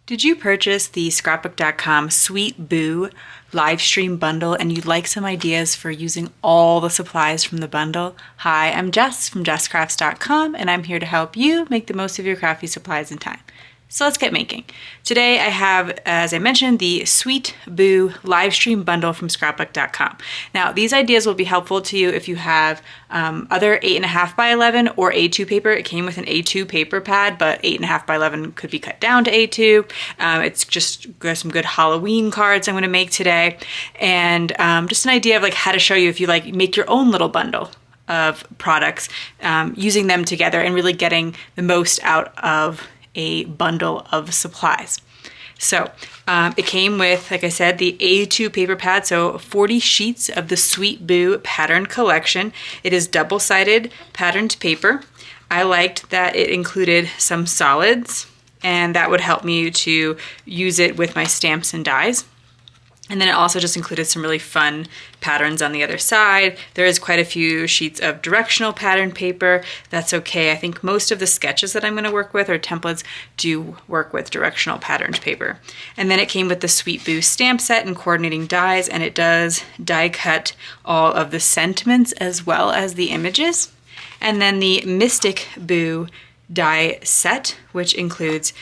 Did you purchase the Scrapbook.com Sweet Boo Livestream Bundle and you'd like some ideas for using all the supplies from the bundle? Hi, I'm Jess from JessCrafts.com and I'm here to help you make the most of your crafty supplies and time. So let's get making. Today I have, as I mentioned, the Sweet Boo Livestream Bundle from Scrapbook.com. Now these ideas will be helpful to you if you have other 8.5 by 11 or A2 paper. It came with an A2 paper pad, but 8.5 by 11 could be cut down to A2. It's just some good Halloween cards I'm going to make today, and just an idea of like how to show you if you like make your own little bundle of products, using them together and really getting the most out of a bundle of supplies. So it came with, like I said, the A2 paper pad, so 40 sheets of the Sweet Boo pattern collection. It is double-sided patterned paper. I liked that it included some solids, and that would help me to use it with my stamps and dies. And then it also just included some really fun patterns on the other side. There is quite a few sheets of directional pattern paper. That's okay. I think most of the sketches that I'm going to work with or templates do work with directional patterned paper. And then it came with the Sweet Boo stamp set and coordinating dies, and it does die cut all of the sentiments as well as the images. And then the Mystic Boo die set, which includes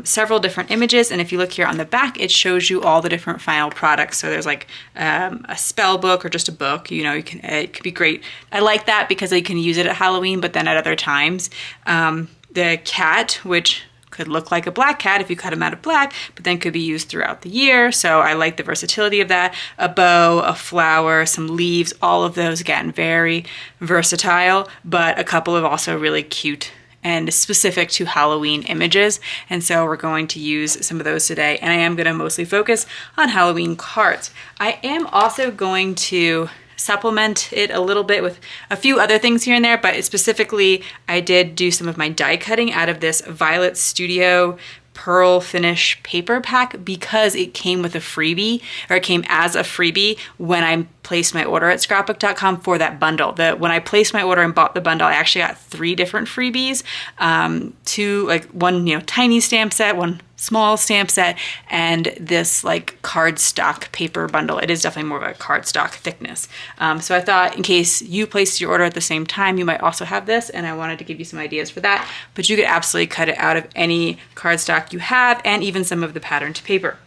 several different images, and if you look here on the back, it shows you all the different final products. So there's like a spell book or just a book. You know, it could be great. I like that because you can use it at Halloween, but then at other times. The cat, which could look like a black cat if you cut them out of black, but then could be used throughout the year. So I like the versatility of that. A bow, a flower, some leaves, all of those, again, very versatile, but a couple of also really cute and specific to Halloween images. And so we're going to use some of those today. And I am going to mostly focus on Halloween cards. I am also going to supplement it a little bit with a few other things here and there, but specifically I did do some of my die cutting out of this Violet Studio pearl finish paper pack because it came with a freebie, or it came as a freebie when I placed my order at scrapbook.com for that bundle. When I placed my order and bought the bundle, I actually got 3 different freebies, one tiny stamp set, one small stamp set, and this like cardstock paper bundle. It is definitely more of a cardstock thickness. So I thought in case you placed your order at the same time, you might also have this, and I wanted to give you some ideas for that. But you could absolutely cut it out of any cardstock you have, and even some of the patterned paper.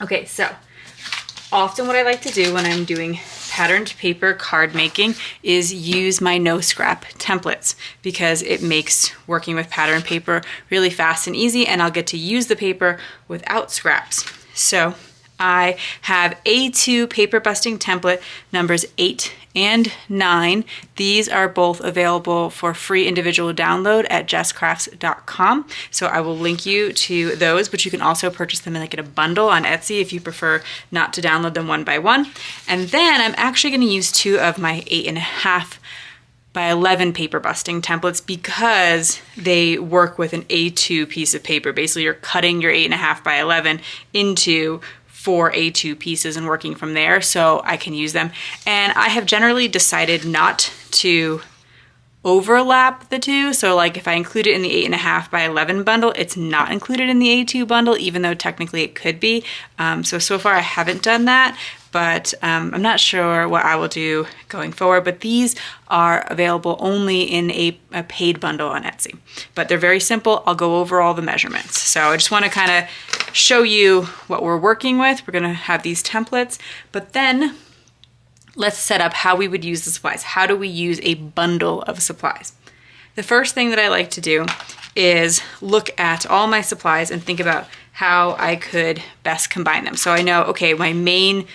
Okay, so often what I like to do when I'm doing patterned paper card making is use my no scrap templates, because it makes working with patterned paper really fast and easy, and I'll get to use the paper without scraps. So I have A2 paper busting template numbers 8 and 9. These are both available for free individual download at jesscrafts.com. So I will link you to those, but you can also purchase them in a bundle on Etsy if you prefer not to download them one by one. And then I'm actually going to use 2 of my 8.5 by 11 paper busting templates because they work with an A2 piece of paper. Basically, you're cutting your 8.5 by 11 into 4 A2 pieces and working from there, so I can use them. And I have generally decided not to overlap the two, so like if I include it in the 8.5 by 11 bundle, it's not included in the A2 bundle, even though technically it could be. So far I haven't done that, but I'm not sure what I will do going forward. But these are available only in a paid bundle on Etsy. But they're very simple. I'll go over all the measurements. So I just want to kind of show you what we're working with. We're going to have these templates, but then let's set up how we would use the supplies. How do we use a bundle of supplies? The first thing that I like to do is look at all my supplies and think about how I could best combine them. So I know, okay, my main,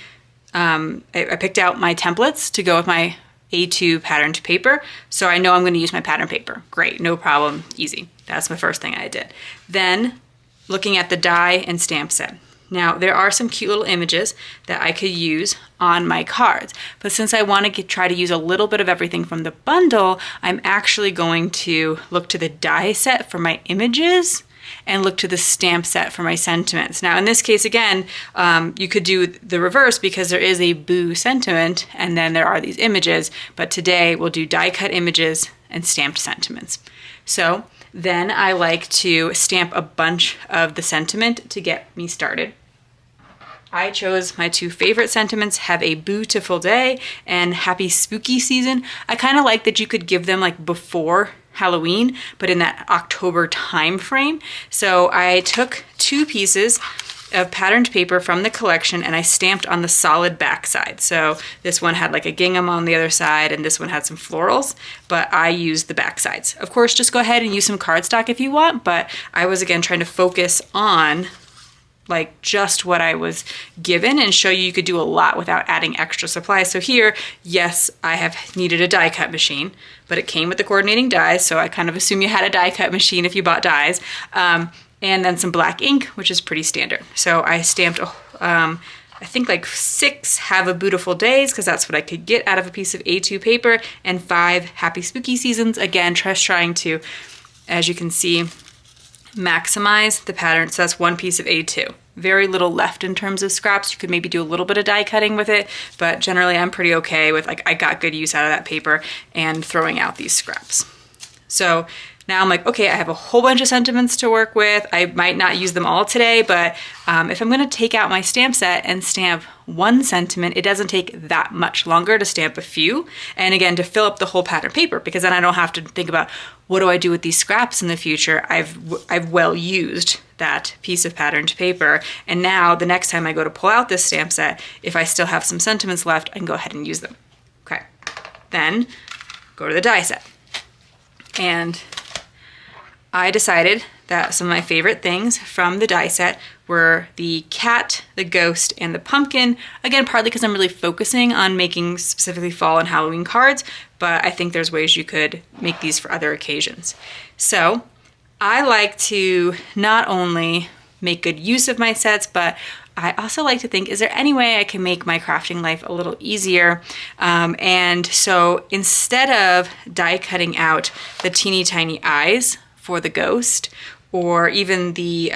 I picked out my templates to go with my A2 patterned paper. So I know I'm going to use my pattern paper. Great, no problem, easy. That's the first thing I did. Then looking at the die and stamp set. Now, there are some cute little images that I could use on my cards, but since I want to try to use a little bit of everything from the bundle, I'm actually going to look to the die set for my images and look to the stamp set for my sentiments. Now, in this case, again, you could do the reverse because there is a boo sentiment and then there are these images, but today we'll do die cut images and stamped sentiments. So Then I like to stamp a bunch of the sentiment to get me started. I chose my two favorite sentiments, have a beautiful day and happy spooky season. I kind of like that you could give them like before Halloween, but in that October time frame. So I took two pieces of patterned paper from the collection and I stamped on the solid back side. So this one had like a gingham on the other side and this one had some florals, but I used the back sides. Of course, just go ahead and use some cardstock if you want, but I was again trying to focus on like just what I was given and show you could do a lot without adding extra supplies. So here, yes, I have needed a die cut machine, but it came with the coordinating dies, so I kind of assume you had a die cut machine if you bought dies. And then some black ink, which is pretty standard. So I stamped, I think like 6 Have a Beautiful Days, because that's what I could get out of a piece of A2 paper, and 5 Happy Spooky Seasons. Again, just trying to, as you can see, maximize the pattern. So that's one piece of A2. Very little left in terms of scraps. You could maybe do a little bit of die cutting with it, but generally I'm pretty okay with like, I got good use out of that paper and throwing out these scraps. So now I'm like, okay, I have a whole bunch of sentiments to work with. I might not use them all today, but if I'm gonna take out my stamp set and stamp one sentiment, it doesn't take that much longer to stamp a few. And again, to fill up the whole pattern paper, because then I don't have to think about what do I do with these scraps in the future. I've well used that piece of patterned paper. And now the next time I go to pull out this stamp set, if I still have some sentiments left, I can go ahead and use them. Okay, then go to the die set. And I decided that some of my favorite things from the die set were the cat, the ghost, and the pumpkin. Again, partly because I'm really focusing on making specifically fall and Halloween cards, but I think there's ways you could make these for other occasions. So I like to not only make good use of my sets, but I also like to think, is there any way I can make my crafting life a little easier? And so instead of die cutting out the teeny tiny eyes for the ghost, or even the,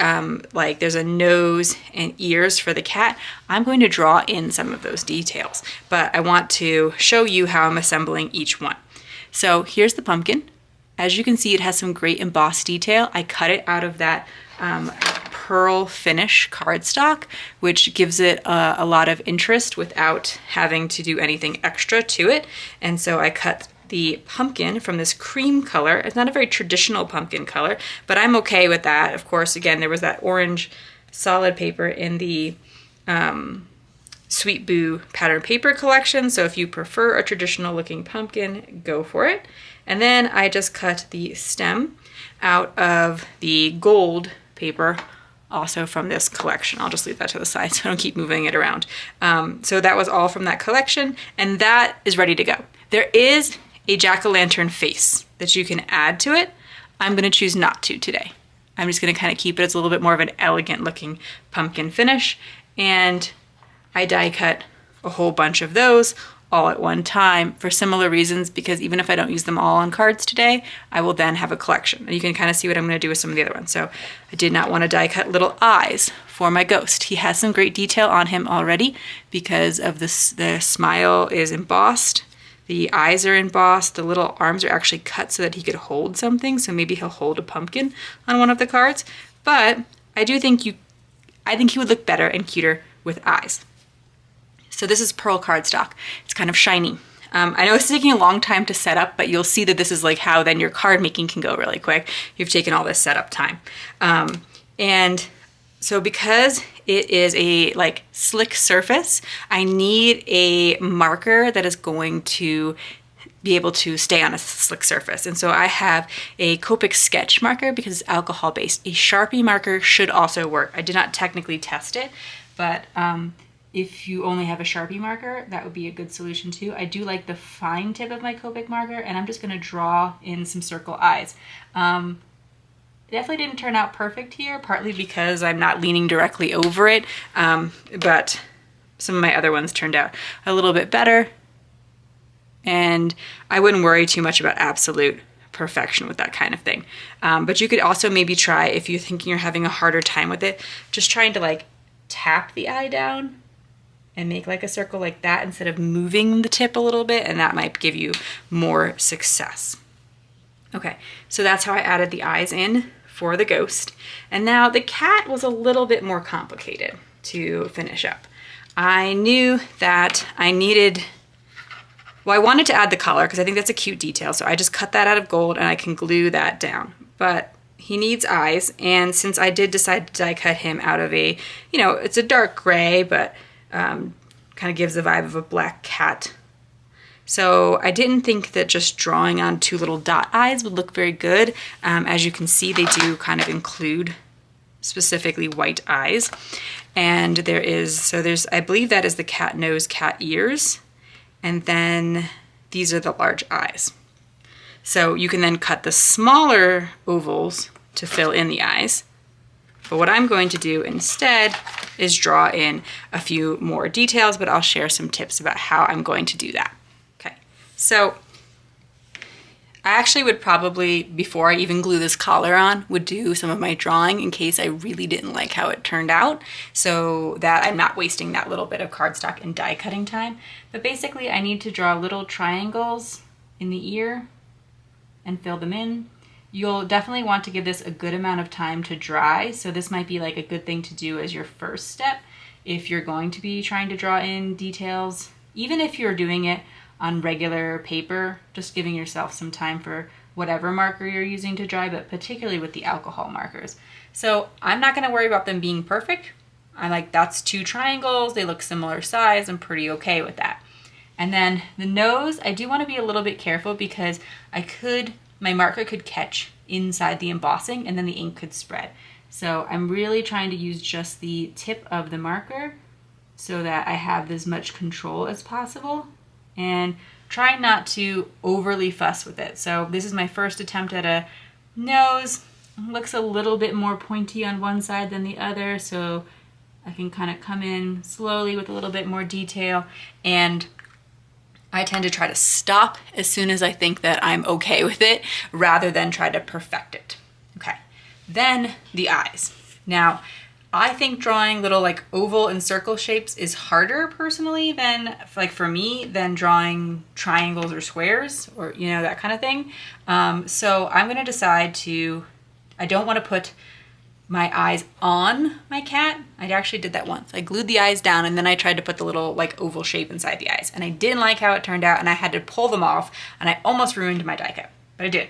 like there's a nose and ears for the cat, I'm going to draw in some of those details. But I want to show you how I'm assembling each one. So here's the pumpkin. As you can see, it has some great embossed detail. I cut it out of that pearl finish cardstock, which gives it a lot of interest without having to do anything extra to it. And so I cut the pumpkin from this cream color. It's not a very traditional pumpkin color, but I'm okay with that. Of course, again, there was that orange solid paper in the Sweet Boo pattern paper collection. So if you prefer a traditional looking pumpkin, go for it. And then I just cut the stem out of the gold paper, also from this collection. I'll just leave that to the side so I don't keep moving it around. So that was all from that collection, and that is ready to go. There is a jack-o'-lantern face that you can add to it. I'm gonna choose not to today. I'm just gonna kind of keep it as a little bit more of an elegant looking pumpkin finish, and I die cut a whole bunch of those all at one time for similar reasons, because even if I don't use them all on cards today, I will then have a collection. And you can kind of see what I'm gonna do with some of the other ones. So I did not want to die cut little eyes for my ghost. He has some great detail on him already because of the smile is embossed. The eyes are embossed, the little arms are actually cut so that he could hold something, so maybe he'll hold a pumpkin on one of the cards. But I think he would look better and cuter with eyes. So this is pearl cardstock. It's kind of shiny. I know it's taking a long time to set up, but you'll see that this is like how then your card making can go really quick. You've taken all this setup time. And so because it is a like slick surface, I need a marker that is going to be able to stay on a slick surface. And so I have a Copic sketch marker because it's alcohol based. A Sharpie marker should also work. I did not technically test it, but if you only have a Sharpie marker, that would be a good solution too. I do like the fine tip of my Copic marker, and I'm just gonna draw in some circle eyes. It definitely didn't turn out perfect here, partly because I'm not leaning directly over it, but some of my other ones turned out a little bit better. And I wouldn't worry too much about absolute perfection with that kind of thing. But you could also maybe try, if you're thinking you're having a harder time with it, just trying to like tap the eye down and make like a circle like that instead of moving the tip a little bit, and that might give you more success. Okay, so that's how I added the eyes in for the ghost. And now the cat was a little bit more complicated to finish up. I knew that I needed, well, I wanted to add the collar because I think that's a cute detail. So I just cut that out of gold and I can glue that down. But he needs eyes. And since I did decide to die cut him out of a, you know, it's a dark gray, but kind of gives the vibe of a black cat. So I didn't think that just drawing on 2 little dot eyes would look very good. As you can see, they do kind of include specifically white eyes. And there's, I believe that is the cat nose, cat ears. And then these are the large eyes. So you can then cut the smaller ovals to fill in the eyes. But what I'm going to do instead is draw in a few more details, but I'll share some tips about how I'm going to do that. So I actually would probably, before I even glue this collar on, would do some of my drawing in case I really didn't like how it turned out, so that I'm not wasting that little bit of cardstock and die cutting time. But basically I need to draw little triangles in the ear and fill them in. You'll definitely want to give this a good amount of time to dry, so this might be like a good thing to do as your first step if you're going to be trying to draw in details. Even if you're doing it on regular paper, just giving yourself some time for whatever marker you're using to dry, but particularly with the alcohol markers. So I'm not gonna worry about them being perfect. I'm like, that's 2 triangles, they look similar size, I'm pretty okay with that. And then the nose, I do wanna be a little bit careful because my marker could catch inside the embossing and then the ink could spread. So I'm really trying to use just the tip of the marker so that I have as much control as possible, and trying not to overly fuss with it. So this is my first attempt at a nose. It looks a little bit more pointy on one side than the other, so I can kind of come in slowly with a little bit more detail. And I tend to try to stop as soon as I think that I'm okay with it, rather than try to perfect it. Okay, then the eyes. Now, I think drawing little like oval and circle shapes is harder personally than, like for me, than drawing triangles or squares or, you know, that kind of thing. So I'm gonna decide I don't wanna put my eyes on my cat. I actually did that once. I glued the eyes down and then I tried to put the little like oval shape inside the eyes, and I didn't like how it turned out and I had to pull them off and I almost ruined my die cut, but I did.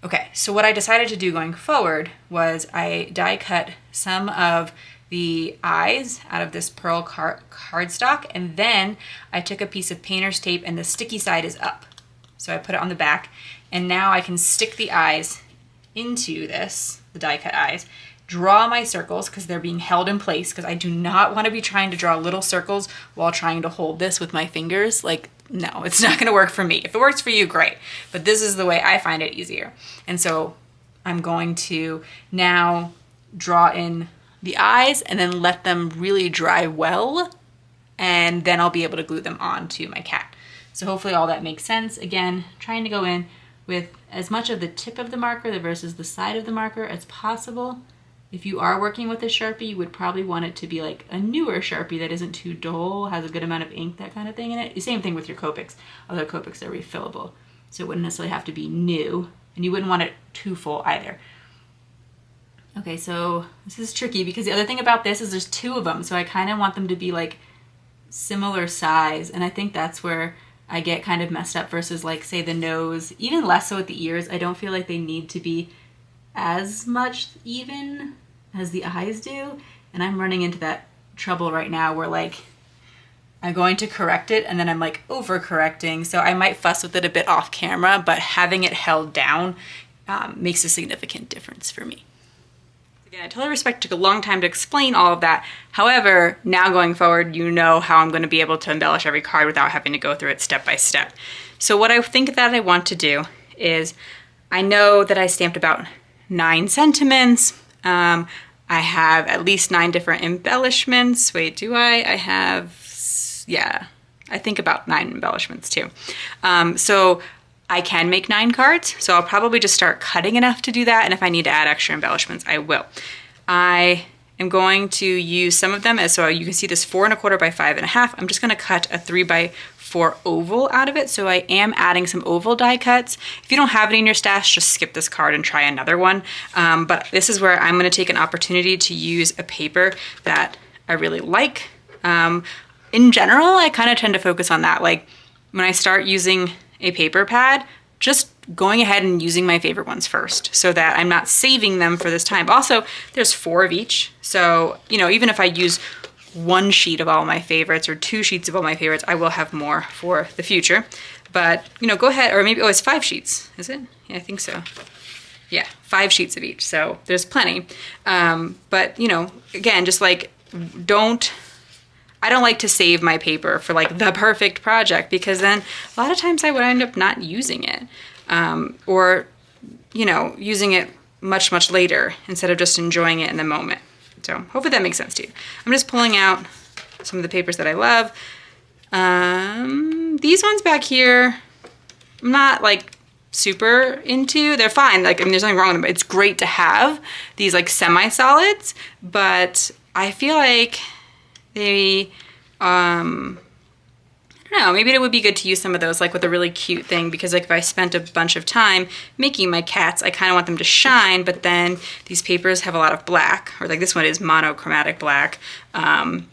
Okay, so what I decided to do going forward was I die cut some of the eyes out of this pearl cardstock, and then I took a piece of painter's tape and the sticky side is up. So I put it on the back, and now I can stick the eyes into this, the die cut eyes, draw my circles because they're being held in place, because I do not want to be trying to draw little circles while trying to hold this with my fingers. Like, no, it's not gonna work for me. If it works for you, great. But this is the way I find it easier. And so I'm going to now draw in the eyes and then let them really dry well. And then I'll be able to glue them onto my cat. So hopefully all that makes sense. Again, trying to go in with as much of the tip of the marker versus the side of the marker as possible. If you are working with a Sharpie, you would probably want it to be like a newer Sharpie that isn't too dull, has a good amount of ink, that kind of thing in it. Same thing with your Copics. Although Copics are refillable, so it wouldn't necessarily have to be new, and you wouldn't want it too full either. Okay, so this is tricky because the other thing about this is there's 2 of them, so I kind of want them to be like similar size, and I think that's where I get kind of messed up versus like, say, the nose, even less so with the ears. I don't feel like they need to be as much even as the eyes do, and I'm running into that trouble right now where like I'm going to correct it and then I'm like over-correcting, so I might fuss with it a bit off camera, but having it held down makes a significant difference for me. Again, I totally respect it took a long time to explain all of that. However, now going forward, you know how I'm going to be able to embellish every card without having to go through it step by step. So what I think that I want to do is, I know that I stamped about 9 sentiments. I have at least 9 different embellishments. Wait, do I? I have, yeah, I think about 9 embellishments too. So I can make 9 cards, so I'll probably just start cutting enough to do that, and if I need to add extra embellishments, I will. I am going to use some of them as, so you can see this 4 1/4 by 5 1/2. I'm just gonna cut a 3 by for oval out of it. So I am adding some oval die cuts. If you don't have it in your stash, just skip this card and try another one. But this is where I'm gonna take an opportunity to use a paper that I really like. In general, I kind of tend to focus on that. Like when I start using a paper pad, just going ahead and using my favorite ones first so that I'm not saving them for this time. Also, there's 4 of each. So, you know, even if I use 1 sheet of all my favorites or 2 sheets of all my favorites, I will have more for the future. But, you know, go ahead, or maybe, oh, it's 5 sheets, is it? Yeah, I think so. Yeah, 5 sheets of each, so there's plenty. But, you know, again, just like, I don't like to save my paper for like the perfect project, because then a lot of times I would end up not using it, or, you know, using it much, much later instead of just enjoying it in the moment. So hopefully that makes sense to you. I'm just pulling out some of the papers that I love. These ones back here, I'm not like super into. They're fine. Like, I mean, there's nothing wrong with them. It's great to have these like semi-solids, but I feel like they, I don't know, maybe it would be good to use some of those like with a really cute thing, because like if I spent a bunch of time making my cats, I kind of want them to shine, but then these papers have a lot of black, or like this one is monochromatic black, and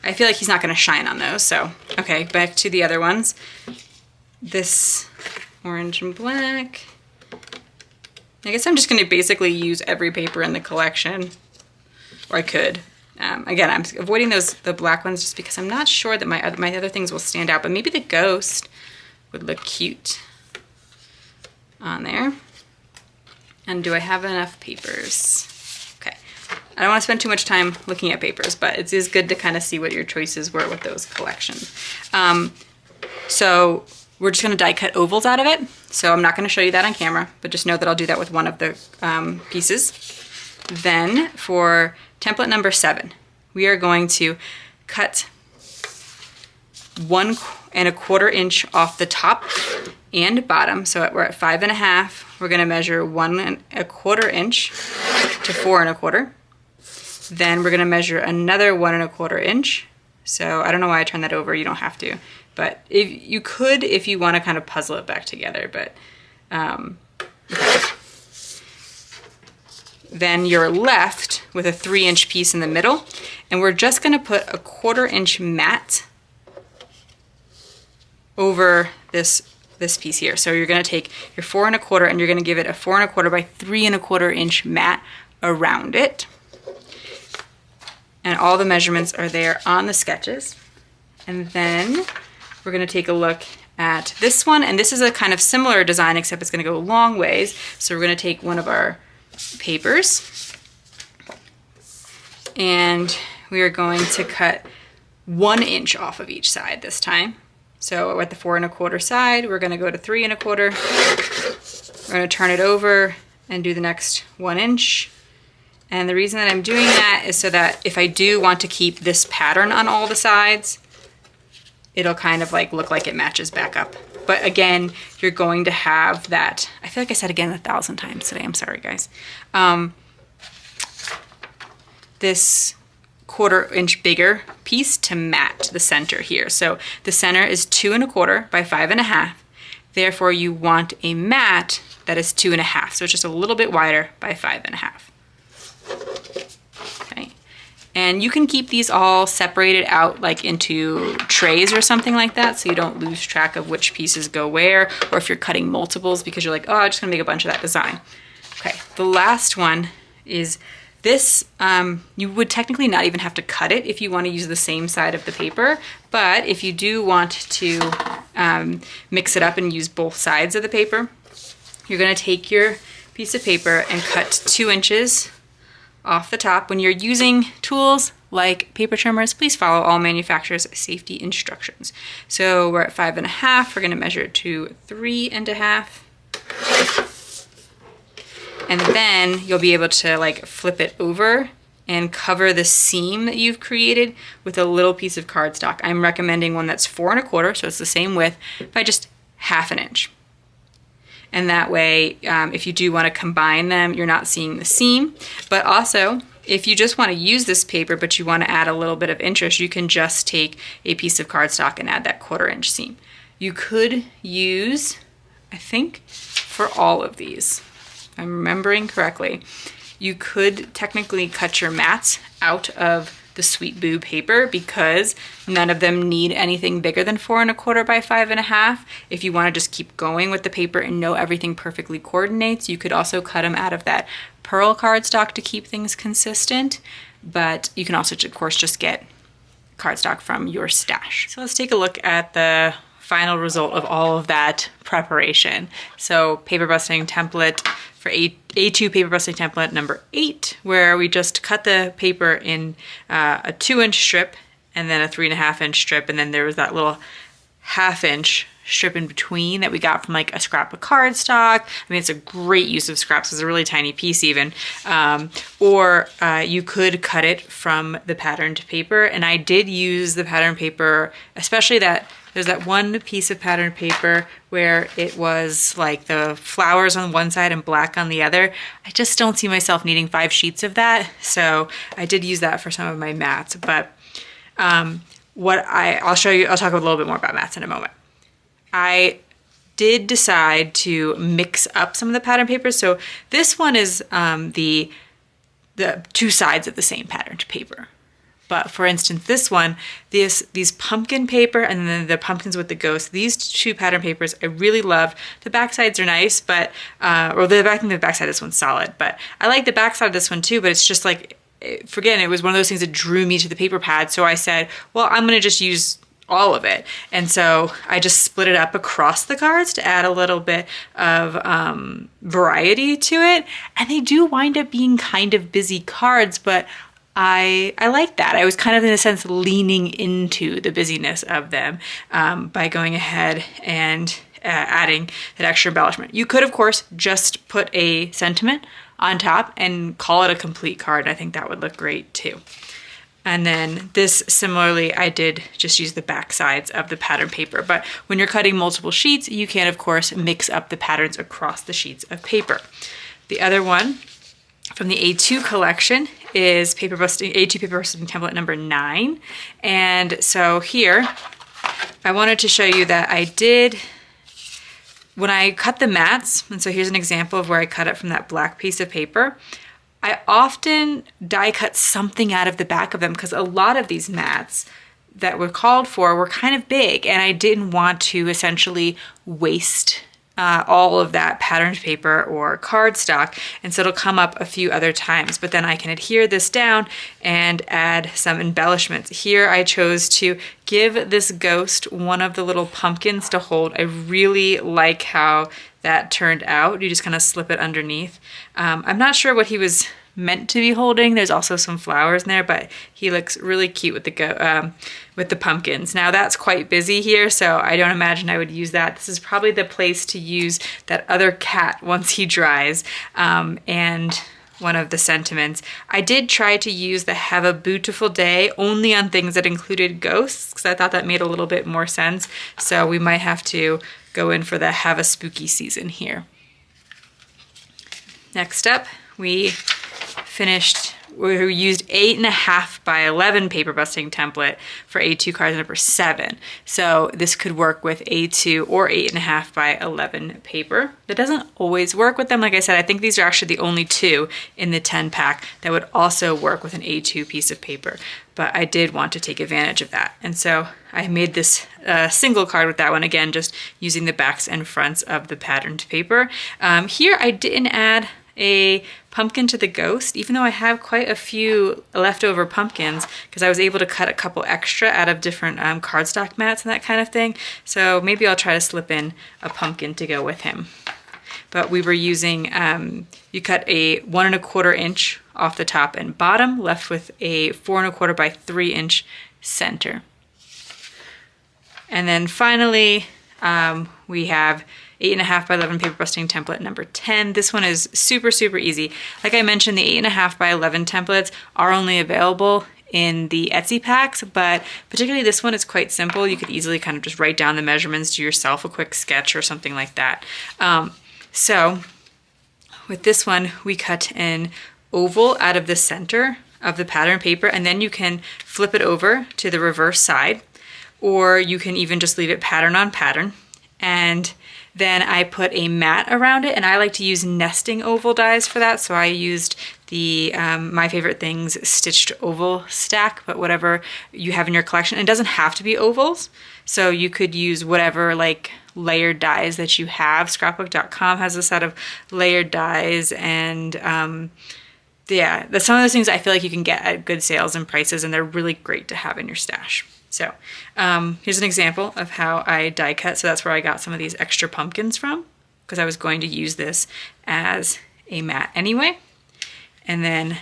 I feel like he's not going to shine on those. So, okay, back to the other ones. This orange and black. I guess I'm just going to basically use every paper in the collection, or I could. Again, I'm avoiding the black ones just because I'm not sure that my other things will stand out, but maybe the ghost would look cute on there. And do I have enough papers? Okay. I don't want to spend too much time looking at papers, but it is good to kind of see what your choices were with those collections. So we're just going to die cut ovals out of it. So I'm not going to show you that on camera, but just know that I'll do that with one of the pieces. Then for template number 7, we are going to cut 1 1/4 inch off the top and bottom. So we're at 5 1/2. We're going to measure 1 1/4 inch to 4 1/4. Then we're going to measure another 1 1/4 inch. So I don't know why I turned that over. You don't have to, but if you could, if you want to kind of puzzle it back together. But then you're left with a 3-inch piece in the middle, and we're just going to put a 1/4 inch mat over this piece here. So you're going to take your 4 1/4 and you're going to give it a 4 1/4 by 3 1/4 inch mat around it. And all the measurements are there on the sketches. And then we're going to take a look at this one, and this is a kind of similar design, except it's going to go a long ways. So we're going to take one of our papers, and we are going to cut 1 inch off of each side this time. So at the 4 1/4 side, we're going to go to 3 1/4. We're going to turn it over and do the next 1 inch. And the reason that I'm doing that is so that if I do want to keep this pattern on all the sides, it'll kind of like look like it matches back up. But again, you're going to have that, I feel like I said again 1,000 times today, I'm sorry guys. This 1/4 inch bigger piece to mat the center here. So the center is 2 1/4 by 5 1/2. Therefore you want a mat that is 2 1/2. So it's just a little bit wider by 5 1/2. Okay. And you can keep these all separated out like into trays or something like that, so you don't lose track of which pieces go where, or if you're cutting multiples because you're like, oh, I'm just gonna make a bunch of that design. Okay, the last one is this. You would technically not even have to cut it if you want to use the same side of the paper, but if you do want to mix it up and use both sides of the paper, you're gonna take your piece of paper and cut 2 inches off the top. When you're using tools like paper trimmers, please follow all manufacturers' safety instructions. So we're at 5 1/2. We're going to measure it to 3 1/2. And then you'll be able to like flip it over and cover the seam that you've created with a little piece of cardstock. I'm recommending one that's 4 1/4, so it's the same width, by just 1/2 inch. And that way, if you do want to combine them, you're not seeing the seam. But also, if you just want to use this paper, but you want to add a little bit of interest, you can just take a piece of cardstock and add that 1/4 inch seam. You could use, I think, for all of these, if I'm remembering correctly, you could technically cut your mats out of the Sweet Boo paper because none of them need anything bigger than 4 1/4 by 5 1/2. If you want to just keep going with the paper and know everything perfectly coordinates, you could also cut them out of that pearl cardstock to keep things consistent, but you can also, of course, just get cardstock from your stash. So let's take a look at the final result of all of that preparation. So paper busting template for A2 paper busting template number 8, where we just cut the paper in a 2-inch strip and then a 3 1/2 inch strip, and then there was that little 1/2 inch strip in between that we got from like a scrap of cardstock. I mean, it's a great use of scraps. It's a really tiny piece even. Or you could cut it from the patterned paper. And I did use the patterned paper, especially there's that one piece of patterned paper where it was like the flowers on one side and black on the other. I just don't see myself needing 5 sheets of that. So I did use that for some of my mats, but I'll show you, I'll talk a little bit more about mats in a moment. I did decide to mix up some of the pattern papers. So this one is the 2 sides of the same patterned paper. But for instance, this one, these pumpkin paper and then the pumpkins with the ghost, these 2 pattern papers I really loved. The back sides are nice, but, or the back side of this one's solid, but I like the back side of this one too, but it's just like, forget it was one of those things that drew me to the paper pad. So I said, well, I'm gonna just use all of it. And so I just split it up across the cards to add a little bit of variety to it. And they do wind up being kind of busy cards, but I like that. I was kind of, in a sense, leaning into the busyness of them by going ahead and adding that extra embellishment. You could, of course, just put a sentiment on top and call it a complete card. I think that would look great too. And then this, similarly, I did just use the back sides of the pattern paper. But when you're cutting multiple sheets, you can, of course, mix up the patterns across the sheets of paper. The other one from the A2 collection is A2 paper busting template number 9. And so here, I wanted to show you that I did, when I cut the mats, and so here's an example of where I cut it from that black piece of paper, I often die cut something out of the back of them because a lot of these mats that were called for were kind of big, and I didn't want to essentially waste all of that patterned paper or cardstock, and so it'll come up a few other times, but then I can adhere this down and add some embellishments. Here I chose to give this ghost one of the little pumpkins to hold. I really like how that turned out. You just kind of slip it underneath. I'm not sure what he was meant to be holding. There's also some flowers in there, but he looks really cute with the pumpkins. Now that's quite busy here, so I don't imagine I would use that. This is probably the place to use that other cat once he dries, and one of the sentiments. I did try to use the Have a Beautiful Day only on things that included ghosts, because I thought that made a little bit more sense. So we might have to go in for the Have a Spooky Season here. Next up, we used 8 1/2 by 11 paper busting template for A2 card number 7. So this could work with A2 or 8 1/2 by 11 paper. That doesn't always work with them. Like I said, I think these are actually the only 2 in the 10 pack that would also work with an A2 piece of paper. But I did want to take advantage of that. And so I made this single card with that one, again, just using the backs and fronts of the patterned paper. Here I didn't add a pumpkin to the ghost, even though I have quite a few leftover pumpkins, because I was able to cut a couple extra out of different cardstock mats and that kind of thing. So maybe I'll try to slip in a pumpkin to go with him. But we were using, you cut a 1 1/4 inch off the top and bottom, left with a 4 1/4 by 3 inch center. And then finally, we have 8 1/2 by 11 paper busting template number 10. This one is super, super easy. Like I mentioned, the 8 1/2 by 11 templates are only available in the Etsy packs, but particularly this one is quite simple. You could easily kind of just write down the measurements, do yourself a quick sketch or something like that. So with this one, we cut an oval out of the center of the pattern paper, and then you can flip it over to the reverse side, or you can even just leave it pattern on pattern. And then I put a mat around it, and I like to use nesting oval dies for that. So I used the My Favorite Things stitched oval stack, but whatever you have in your collection. It doesn't have to be ovals, so you could use whatever like layered dies that you have. Scrapbook.com has a set of layered dies, and yeah, some of those things I feel like you can get at good sales and prices, and they're really great to have in your stash. So here's an example of how I die cut. So that's where I got some of these extra pumpkins from, because I was going to use this as a mat anyway. And then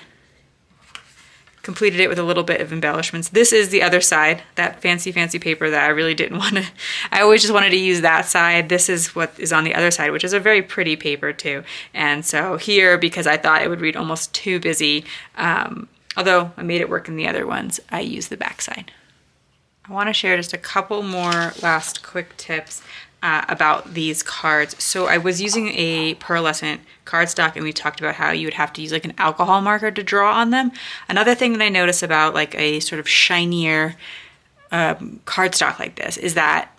completed it with a little bit of embellishments. This is the other side, that fancy paper that I really didn't want to, I always just wanted to use that side. This is what is on the other side, which is a very pretty paper too. And so here, because I thought it would read almost too busy, although I made it work in the other ones, I used the back side. I want to share just a couple more last quick tips about these cards. So I was using a pearlescent cardstock, and we talked about how you would have to use like an alcohol marker to draw on them. Another thing that I notice about like a sort of shinier cardstock like this is that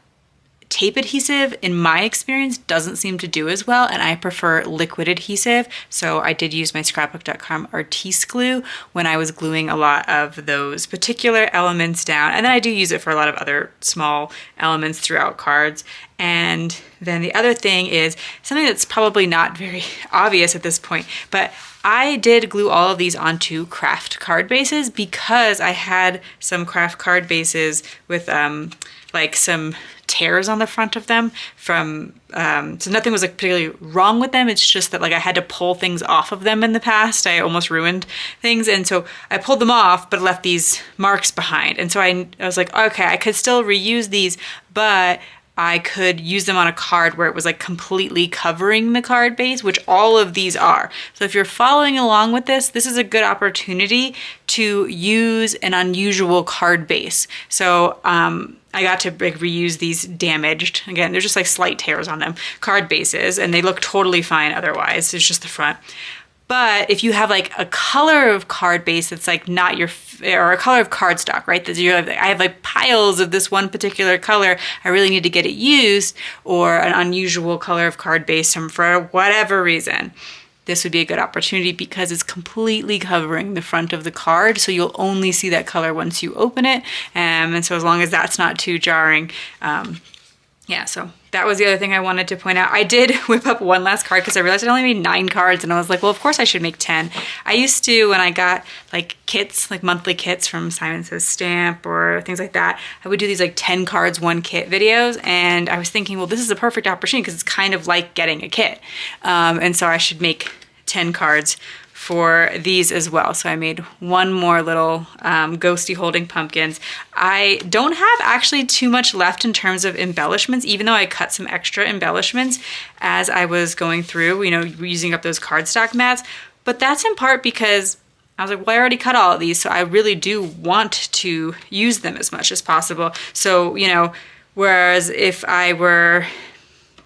tape adhesive, in my experience, doesn't seem to do as well, and I prefer liquid adhesive. So I did use my Scrapbook.com Artiste glue when I was gluing a lot of those particular elements down, and then I do use it for a lot of other small elements throughout cards. And then the other thing is something that's probably not very obvious at this point, but I did glue all of these onto craft card bases because I had some craft card bases with like some tears on the front of them from, so nothing was like particularly wrong with them. It's just that like I had to pull things off of them in the past. I almost ruined things. And so I pulled them off, but left these marks behind. And so I was like, okay, I could still reuse these, but I could use them on a card where it was like completely covering the card base, which all of these are. So if you're following along with this, this is a good opportunity to use an unusual card base. So I got to like reuse these damaged, again, they're just like slight tears on them, card bases, and they look totally fine otherwise. It's just the front. But if you have like a color of card base that's like not your, or a color of cardstock, right? That you're like, I have like piles of this one particular color, I really need to get it used, or an unusual color of card base for whatever reason, this would be a good opportunity because it's completely covering the front of the card. So you'll only see that color once you open it. And so as long as that's not too jarring, yeah, so that was the other thing I wanted to point out. I did whip up one last card because I realized I only made 9 cards, and I was like, well, of course I should make 10. I used to, when I got like kits, like monthly kits from Simon Says Stamp or things like that, I would do these like 10 cards, 1 kit videos, and I was thinking, well, this is a perfect opportunity because it's kind of like getting a kit. And so I should make 10 cards for these as well. So I made one more little ghosty holding pumpkins. I don't have actually too much left in terms of embellishments, even though I cut some extra embellishments as I was going through, you know, using up those cardstock mats. But that's in part because I was like, well, I already cut all of these, so I really do want to use them as much as possible. So, you know, whereas if I were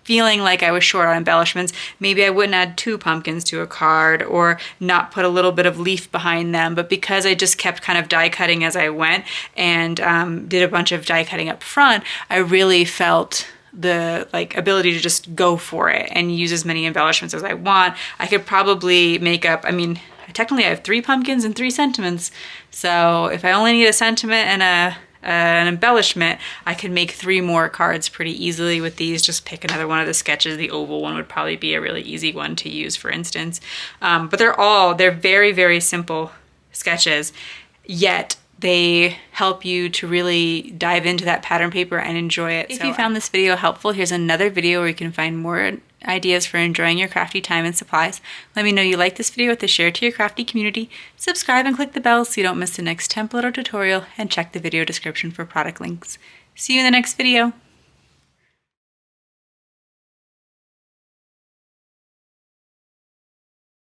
feeling like I was short on embellishments, maybe I wouldn't add 2 pumpkins to a card or not put a little bit of leaf behind them. But because I just kept kind of die cutting as I went and did a bunch of die cutting up front, I really felt the like ability to just go for it and use as many embellishments as I want. I could probably make up, I mean, technically I have 3 pumpkins and 3 sentiments. So if I only need a sentiment and an embellishment, I could make 3 more cards pretty easily with these. Just pick another one of the sketches. The oval one would probably be a really easy one to use, for instance. But they're very, very simple sketches, yet they help you to really dive into that pattern paper and enjoy it. If you found this video helpful, here's another video where you can find more ideas for enjoying your crafty time and supplies. Let me know you like this video with a share to your crafty community. Subscribe and click the bell so you don't miss the next template or tutorial, and check the video description for product links. See you in the next video.